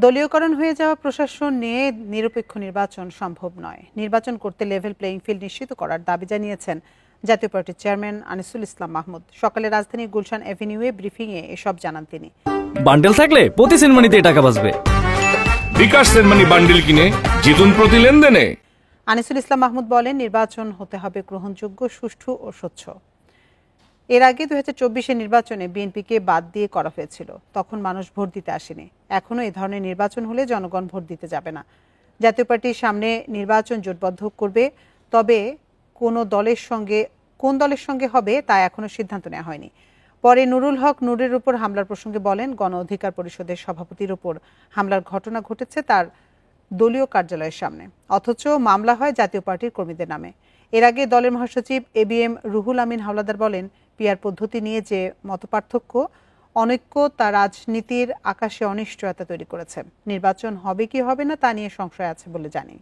দলীয়করণ হয়ে যাওয়া প্রশাসন নিয়ে নিরপেক্ষ নির্বাচন সম্ভব নয়। নির্বাচন করতে লেভেল প্লেইং ফিল্ড নিশ্চিত করার দাবি জানিয়েছেন জাতীয় পার্টির চেয়ারম্যান আনিসুল ইসলাম মাহমুদ। সকালে রাজধানীর গুলশান এভিনিউয়ে ব্রিফিংয়ে এসব জানান তিনি। বান্ডেল থাকলে প্রতি সেনমানিতে টাকা বাঁচবে। বিকাশ সেনমানি বান্ডেল কিনে জিতুন প্রতি লেনদেনে। আনিসুল ইসলাম মাহমুদ বলেন, নির্বাচন হতে হবে গ্রহণযোগ্য, সুষ্ঠু ও স্বচ্ছ। এর আগে 2024 নির্বাচনে বিএনপিকে বাদ দিয়ে করা হয়েছিল, তখন মানুষ ভোট দিতে আসেনি। এখনো এই ধরনের নির্বাচন হলে জনগণ ভোট দিতে যাবে না। জাতীয় পার্টির সামনে নির্বাচন জোটবদ্ধ করবে, তবে কোন দলের সঙ্গে হবে তা এখনো সিদ্ধান্ত নেওয়া হয়নি। পরে নুরুল হক নূরের উপর হামলার প্রসঙ্গে বলেন, গণ অধিকার পরিষদের সভাপতির উপর হামলার ঘটনা ঘটেছে তার দলীয় কার্যালয়ের সামনে, অথচ মামলা হয় জাতীয় পার্টির কর্মীদের নামে। এর আগে দলের মহাসচিব ABM রুহুল আমিন হাওলাদার বলেন, পিআর পদ্ধতি নিয়ে যে মতপার্থক্য, অনৈক্য তা রাজনীতির আকাশে অনিশ্চয়তা তৈরি করেছে। নির্বাচন হবে কি হবে না তা নিয়ে সংশয় আছে বলে জানি।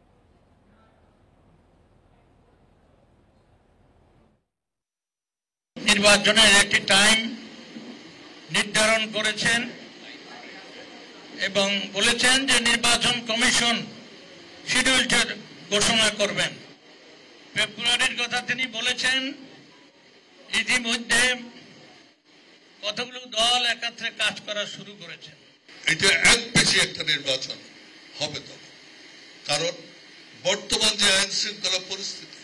নির্বাচনের একটি টাইম নির্ধারণ করেছেন এবং বলেছেন যে নির্বাচন কমিশন শিডিউলটা ঘোষণা করবেন। ফেব্রুয়ারির কথা তিনি বলেছেন। ইতিমধ্যে কতগুলো দল একাত্রে কাজ করা শুরু করেছেন। এটা এক বেশি একটা নির্বাচন হবে তো, কারণ বর্তমান যে আইন শৃঙ্খলা পরিস্থিতি,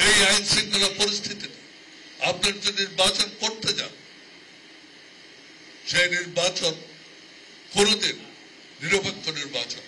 এই আইন শৃঙ্খলা পরিস্থিতিতে আপনার যে নির্বাচন করতে যান, সেই নির্বাচন কোনদিন নিরপেক্ষ নির্বাচন